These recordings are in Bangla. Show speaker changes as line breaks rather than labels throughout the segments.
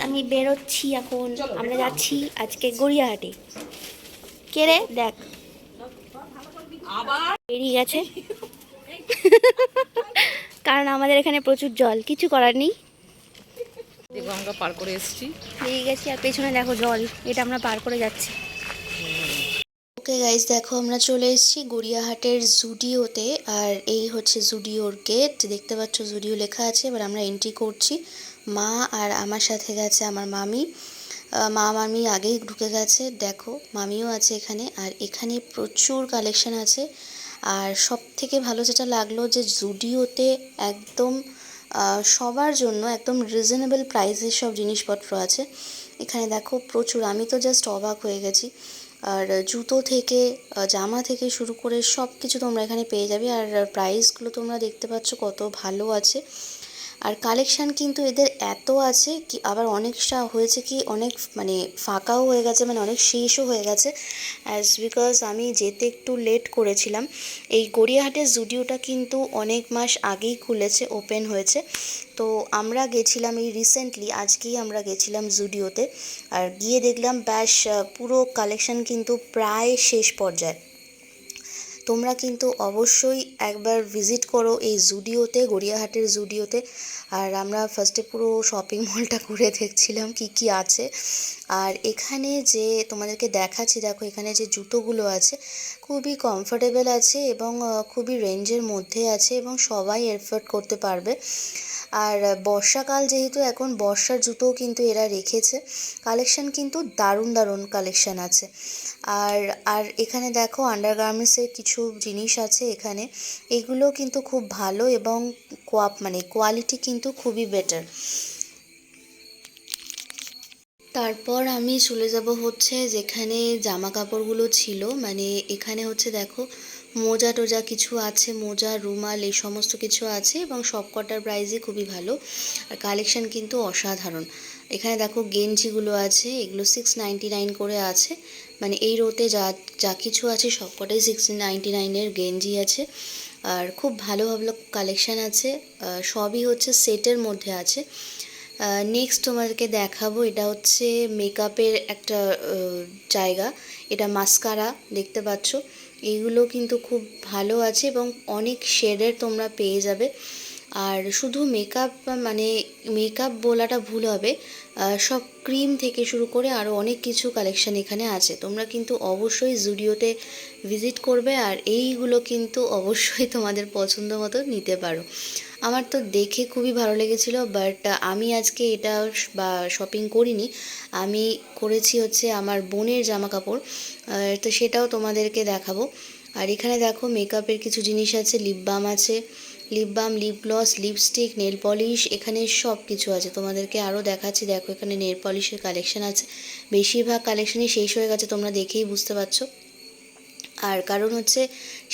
আমি বেরোচ্ছি এখন, আমরা যাচ্ছি আজকে গড়িয়াহাটে। কে রে দেখ বেরিয়ে গেছে কারণ আমাদের এখানে প্রচুর জল, কিছু করার নেই।
গঙ্গা পার করে এসেছি,
বেরিয়ে গেছি আর পেছনে দেখো জল, এটা আমরা পার করে যাচ্ছি। ওকে গাইস, দেখো আমরা চলে এসেছি গড়িয়াহাটের জুডিওতে। আর এই হচ্ছে জুডিওর গেট, দেখতে পাচ্ছ জুডিও লেখা আছে। এবার আমরা এন্ট্রি করছি। মা আর আমার সাথে গেছে আমার মামি। মা মামি আগেই ঢুকে গেছে, দেখো মামিও আছে এখানে। আর এখানে প্রচুর কালেকশন আছে। আর সব থেকে ভালো যেটা লাগলো যে জুডিওতে একদম সবার জন্য একদম রিজনেবল প্রাইসের সব জিনিসপত্র আছে। এখানে দেখো প্রচুর, আমি তো জাস্ট অবাক হয়ে গেছি। আর জুতো থেকে জামা থেকে শুরু করে সব কিছু তোমরা এখানে পেয়ে যাবে। আর প্রাইসগুলো তোমরা দেখতে পাচ্ছ কত ভালো আছে। আর কালেকশান কিন্তু এদের এত আছে কি, আবার অনেকটা হয়েছে কি অনেক মানে ফাঁকাও হয়ে গেছে, মানে অনেক শেষও হয়ে গেছে। বিকজ আমি যেতে একটু লেট করেছিলাম। এই গড়িয়াহাটের জুডিওটা কিন্তু অনেক মাস আগেই খুলেছে, ওপেন হয়েছে। তো আমরা গেছিলাম এই রিসেন্টলি, আজকেই আমরা গেছিলাম জুডিওতে। আর গিয়ে দেখলাম ব্যাস পুরো কালেকশান কিন্তু প্রায় শেষ পর্যায়ে। তোমরা কিন্তু অবশ্যই একবার ভিজিট করো এই জুডিওতে, গড়িয়াহাটের জুডিওতে। আর আমরা ফার্স্টে পুরো শপিং মলটা ঘুরে দেখছিলাম কি কি আছে। আর এখানে যে তোমাদেরকে দেখাচ্ছি, দেখো এখানে যে জুতোগুলো আছে খুবই কমফোর্টেবল আছে এবং খুবই রেঞ্জের মধ্যে আছে এবং সবাই এফোর্ড করতে পারবে। আর বর্ষাকাল যেহেতু, এখন বর্ষার জুতোও কিন্তু এরা রেখেছে। কালেকশান কিন্তু দারুণ দারুণ কালেকশান আছে। আর আর এখানে দেখো আন্ডারগার্মেন্টসের কিছু জিনিস আছে এখানে, এগুলো কিন্তু খুব ভালো এবং মানে কোয়ালিটি কিন্তু খুবই বেটার। তারপর আমি চলে যাব হচ্ছে যেখানে জামা কাপড়গুলো ছিল, মানে এখানে হচ্ছে দেখো মোজা টোজা কিছু আছে, মোজা রুমাল এই সমস্ত কিছু আছে এবং সব কটার প্রাইসই খুবই ভালো। আর কালেকশন কিন্তু অসাধারণ। এখানে দেখো গেঞ্জিগুলো আছে, এগুলো 699 করে আছে। মানে এই রোতে যা যা কিছু আছে সব কটাই 699-এর গেঞ্জি আছে। আর খুব ভালো ভালো কালেকশান আছে, সবই হচ্ছে সেটের মধ্যে আছে। নেক্সট তোমাদেরকে দেখাবো, এটা হচ্ছে মেকআপের একটা জায়গা। এটা মাস্কারা দেখতে পাচ্ছ, এইগুলো কিন্তু খুব ভালো আছে এবং অনেক শেডের তোমরা পেয়ে যাবে। আর শুধু মেকআপ, মানে মেকআপ বলাটা ভুল হবে, সব ক্রিম থেকে শুরু করে আরও অনেক কিছু কালেকশান এখানে আছে। তোমরা কিন্তু অবশ্যই জুডিওতে ভিজিট করবে আর এইগুলো কিন্তু অবশ্যই তোমাদের পছন্দ মতো নিতে পারো। আমার তো দেখে খুবই ভালো লেগেছিলো, বাট আমি আজকে এটা বা শপিং করিনি, আমি করেছি হচ্ছে আমার বোনের জামা কাপড়। তো সেটাও তোমাদেরকে দেখাবো। আর এখানে দেখো মেকআপের কিছু জিনিস আছে, লিপ বাম আছে, lip balm, lip gloss, lipstick, nail polish, এখানে সব কিছু আছে। তোমাদেরকে আরও দেখাচ্ছি, দেখো এখানে নেল পলিশের কালেকশন আছে। বেশিরভাগ কালেকশনই শেষ হয়ে গেছে, তোমরা দেখেই বুঝতে পারছো। আর কারণ হচ্ছে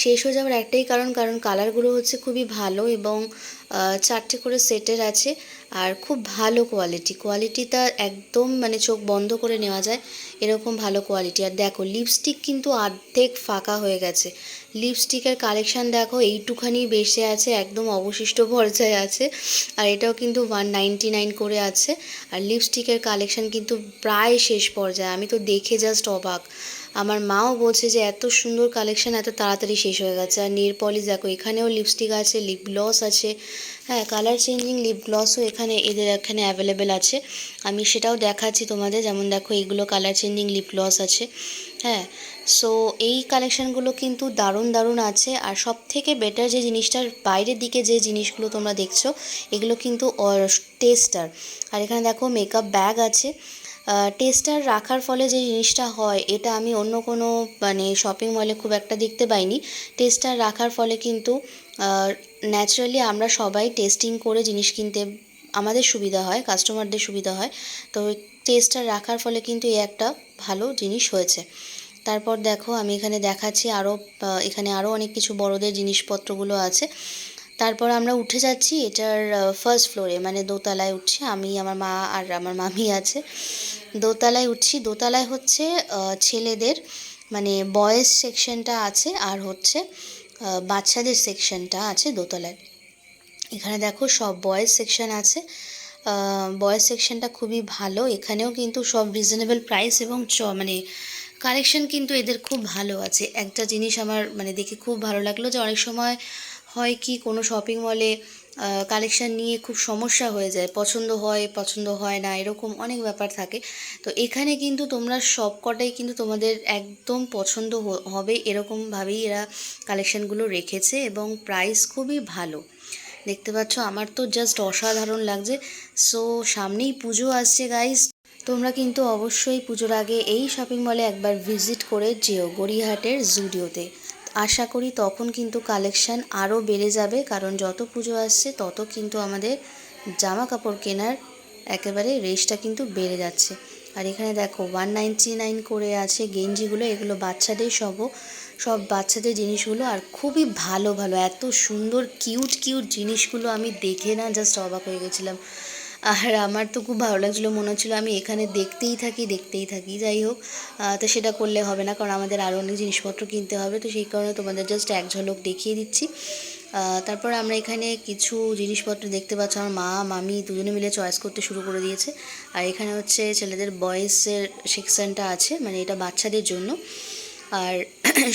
শেষ হয়ে যাওয়ার একটাই কারণ, কারণ কালারগুলো হচ্ছে খুবই ভালো এবং 4টে করে সেটের আছে। আর খুব ভালো কোয়ালিটিটা একদম মানে চোখ বন্ধ করে নেওয়া যায় এরকম ভালো কোয়ালিটি। আর দেখো লিপস্টিক কিন্তু অর্ধেক ফাঁকা হয়ে গেছে। লিপস্টিকের কালেকশান দেখো এইটুখানি বেঁচে আছে, একদম অবশিষ্ট পর্যায়ে আছে। আর এটাও কিন্তু 199 করে আছে। আর লিপস্টিকের কালেকশান কিন্তু প্রায় শেষ পর্যায়ে, আমি তো দেখে জাস্ট অবাক। আমার মাও বলছে যে এত সুন্দর কালেকশান এত তাড়াতাড়ি শেষ হয়ে গেছে। আর নেল পলিশ দেখো, এখানেও লিপস্টিক আছে, লিপ গ্লস আছে। হ্যাঁ, কালার চেঞ্জিং লিপ গ্লসও এখানে এদের এখানে অ্যাভেলেবেল আছে। আমি সেটাও দেখাচ্ছি তোমাদের, যেমন দেখো এইগুলো কালার চেঞ্জিং লিপ গ্লস আছে। হ্যাঁ, সো এই কালেকশানগুলো কিন্তু দারুণ দারুণ আছে। আর সব থেকে বেটার যে জিনিসটার, বাইরের দিকে যে জিনিসগুলো তোমরা দেখছো এগুলো কিন্তু টেস্টার। আর এখানে দেখো মেকআপ ব্যাগ আছে। টেস্টার রাখার ফলে যে জিনিসটা হয়, এটা আমি অন্য কোনো মানে শপিং মলে খুব একটা দেখতে পাইনি। টেস্টার রাখার ফলে কিন্তু ন্যাচারালি আমরা সবাই টেস্টিং করে জিনিস কিনতে আমাদের সুবিধা হয়, কাস্টমারদের সুবিধা হয়। তো টেস্টার রাখার ফলে কিন্তু এই একটা ভালো জিনিস হয়েছে। তারপর দেখো আমি এখানে দেখাচ্ছি আরও, এখানে আরও অনেক কিছু বড়দের জিনিসপত্রগুলো আছে। তারপর আমরা উঠে যাচ্ছি এটার ফার্স্ট ফ্লোরে, মানে দোতলায় উঠছি আমি, আমার মা আর আমার মামি আছে। দোতলায় উঠছি, দোতলায় হচ্ছে ছেলেদের মানে বয়েজ সেকশনটা আছে আর হচ্ছে বাচ্চাদের সেকশনটা আছে দোতলায়। এখানে দেখো সব বয়েজ সেকশন আছে। বয়েজ সেকশনটা খুবই ভালো, এখানেও কিন্তু সব রিজনেবল প্রাইস এবং মানে কালেকশন কিন্তু এদের খুব ভালো আছে। একটা জিনিস আমার মানে দেখে খুব ভালো লাগলো যে অনেক সময় হয় কি কোনো শপিং মলে কালেকশন নিয়ে খুব সমস্যা হয়ে যায়, পছন্দ হয় না, এরকম অনেক ব্যাপার থাকে। তো এখানে কিন্তু তোমরা সব কটাই কিন্তু তোমাদের একদম পছন্দ হবে এরকমভাবেই এরা কালেকশনগুলো রেখেছে এবং প্রাইস খুবই ভালো। দেখতে পাচ্ছ আমার তো জাস্ট অসাধারণ লাগছে। সো সামনেই পুজো আসছে গাইস, তোমরা কিন্তু অবশ্যই পুজোর আগে এই শপিং মলে একবার ভিজিট করে যেও, গড়িয়াহাটের জুডিওতে। আশা করি তখন কিন্তু কালেকশান আরও বেড়ে যাবে, কারণ যত পুজো আসছে তত কিন্তু আমাদের জামা কাপড় কেনার একেবারে রেশটা কিন্তু বেড়ে যাচ্ছে। আর এখানে দেখো 199 করে আছে গেঞ্জিগুলো, এগুলো বাচ্চাদের সব বাচ্চাদের জিনিসগুলো, আর খুবই ভালো ভালো এত সুন্দর কিউট জিনিসগুলো আমি দেখে না জাস্ট অবাক হয়ে গেছিলাম। আর আমার তো খুব ভালো লাগছিলো, মনে হচ্ছিলো আমি এখানে দেখতেই থাকি। যাই হোক, তো সেটা করলে হবে না, কারণ আমাদের আরও অনেক জিনিসপত্র কিনতে হবে। তো সেই কারণে তোমাদের জাস্ট এক ঝলক দেখিয়ে দিচ্ছি। তারপর আমরা এখানে কিছু জিনিসপত্র দেখতে পাচ্ছি, আমার মা মামি দুজনে মিলে চয়েস করতে শুরু করে দিয়েছে। আর এখানে হচ্ছে ছেলেদের বয়েজের সেকশনটা আছে, মানে এটা বাচ্চাদের জন্য। আর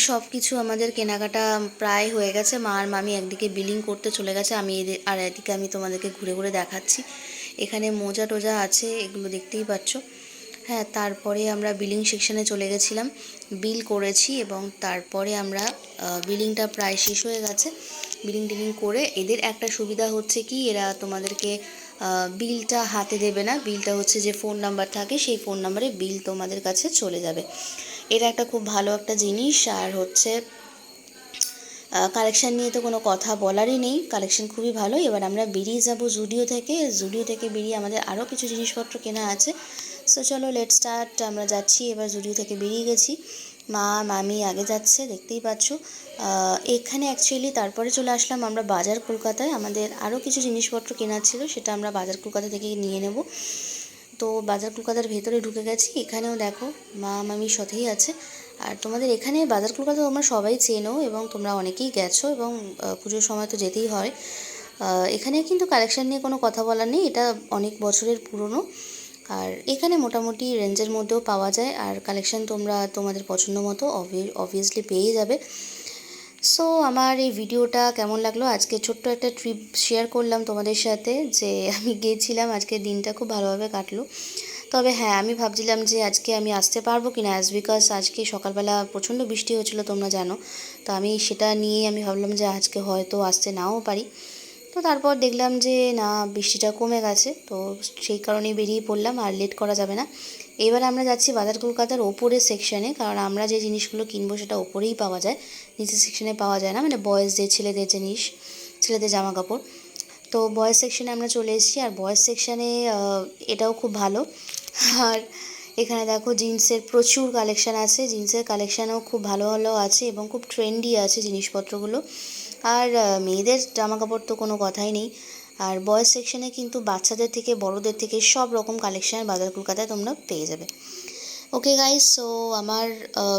সব কিছু আমাদের কেনাকাটা প্রায় হয়ে গেছে। মা আর মামি একদিকে বিলিং করতে চলে গেছে, আর এদিকে আমি তোমাদেরকে ঘুরে ঘুরে দেখাচ্ছি। এখানে মোজা টোজা আছে, এগুলো দেখতেই পাচ্ছ। হ্যাঁ, তারপরে আমরা বিলিং সেকশানে চলে গেছিলাম, বিল করেছি এবং তারপরে আমরা বিলিংটা প্রায় শেষ হয়ে গেছে। টিলিং করে এদের একটা সুবিধা হচ্ছে কি, এরা তোমাদেরকে বিলটা হাতে দেবে না, বিলটা হচ্ছে যে ফোন নাম্বার থাকে সেই ফোন নাম্বারে বিল তোমাদের কাছে চলে যাবে। এটা একটা খুব ভালো একটা জিনিস। আর হচ্ছে কালেকশান নিয়ে তো কোনো কথা বলারই নেই, কালেকশান খুবই ভালো। এবার আমরা বেরিয়ে যাব জুডিও থেকে বেরিয়ে আমাদের আরও কিছু জিনিসপত্র কেনা আছে। সো চলো লেট স্টার্ট, আমরা যাচ্ছি এবার। জুডিও থেকে বেরিয়ে গেছি, মা মামি আগে যাচ্ছে দেখতেই পাচ্ছ। এখানে অ্যাকচুয়ালি তারপরে চলে আসলাম আমরা বাজার কলকাতায়, আমাদের আরও কিছু জিনিসপত্র কেনার ছিল, সেটা আমরা বাজার কলকাতা থেকে নিয়ে নেব। তো বাজার কলকাতার ভেতরে ঢুকে গেছি, এখানেও দেখো মা মামির সাথেই আছে। আর তোমাদের এখানে বাজার কলকাতা তোমরা সবাই চেনো এবং তোমরা অনেকেই গেছো এবং পুজোর সময় তো যেতেই হয়। এখানে কিন্তু কালেকশান নিয়ে কোনো কথা বলার নেই, এটা অনেক বছরের পুরনো। আর এখানে মোটামুটি রেঞ্জের মধ্যেও পাওয়া যায়, আর কালেকশান তোমরা তোমাদের পছন্দ মতো অবভিয়াসলি পেয়ে যাবে। সো আমার এই ভিডিওটা কেমন লাগলো, আজকে ছোট্ট একটা ট্রিপ শেয়ার করলাম তোমাদের সাথে, যে আমি গিয়েছিলাম, আজকে দিনটা খুব ভালোভাবে কাটলো। তবে হ্যাঁ, আমি ভাবছিলাম যে আজকে আমি আসতে পারবো কি না, অ্যাজ বিকজ আজকে সকালবেলা প্রচণ্ড বৃষ্টি হচ্ছিলো তোমরা জানো। তো আমি সেটা নিয়ে আমি ভাবলাম যে আজকে হয়তো আসতে নাও পারি। তো তারপর দেখলাম যে না, বৃষ্টিটা কমে গেছে, তো সেই কারণেই বেরিয়ে পড়লাম, আর লেট করা যাবে না। এবার আমরা যাচ্ছি বাজার কলকাতার ওপরের সেকশানে, কারণ আমরা যে জিনিসগুলো কিনবো সেটা ওপরেই পাওয়া যায়, নিচের সেকশানে পাওয়া যায় না, মানে বয়েজদের ছেলেদের জিনিস, ছেলেদের জামা কাপড়। তো বয়েজ সেকশানে আমরা চলে এসেছি, আর বয়েজ সেকশানে এটাও খুব ভালো। আর এখানে দেখো জিন্সের প্রচুর কালেকশান আছে, জিন্সের কালেকশানও খুব ভালো ভালো আছে এবং খুব ট্রেন্ডি আছে জিনিসপত্রগুলো। আর মেয়েদের জামা কাপড় তো কোনো কথাই নেই। আর বয়েজ সেকশানে কিন্তু বাচ্চাদের থেকে বড়দের থেকে সব রকম কালেকশান বাজার কলকাতায় তোমরা পেয়ে যাবে। ওকে গাইস, সো আমার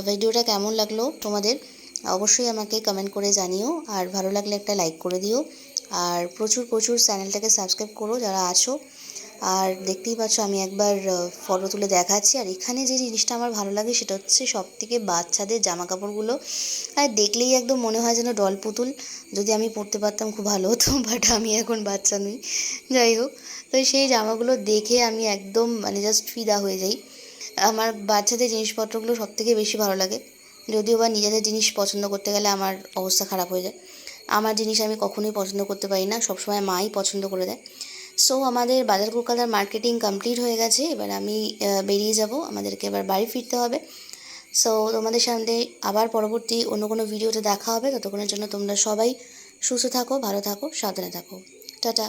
ভিডিওটা কেমন লাগলো তোমাদের অবশ্যই আমাকে কমেন্ট করে জানিও, আর ভালো লাগলে একটা লাইক করে দিও, আর প্রচুর চ্যানেলটাকে সাবস্ক্রাইব করো যারা আছো। আর দেখতেই পাচ্ছ আমি একবার ফটো তুলে দেখাচ্ছি। আর এখানে যে জিনিসটা আমার ভালো লাগে সেটা হচ্ছে সবথেকে বাচ্চাদের জামা কাপড়গুলো, আর দেখলেই একদম মনে হয় যেন ডল পুতুল। যদি আমি পরতে পারতাম খুব ভালো হতো, বাট আমি এখন বাচ্চা নই। যাই হোক, তো সেই জামাগুলো দেখে আমি একদম মানে জাস্ট ফিদা হয়ে যাই। আমার বাচ্চাদের জিনিসপত্রগুলো সবথেকে বেশি ভালো লাগে, যদিও বা নিজেদের জিনিস পছন্দ করতে গেলে আমার অবস্থা খারাপ হয়ে যায়। আমার জিনিস আমি কখনোই পছন্দ করতে পারি না, সবসময় মাই পছন্দ করে দেয়। সো আমাদের বাজার কলকাতার মার্কেটিং কমপ্লিট হয়ে গেছে, এবার আমি বেরিয়ে যাব, আমাদেরকে এবার বাড়ি ফিরতে হবে। সো তোমাদের সামনে আবার পরবর্তী অন্য কোনো ভিডিওতে দেখা হবে, ততক্ষণের জন্য তোমরা সবাই সুস্থ থাকো, ভালো থাকো, সাবধানে থাকো। টাটা।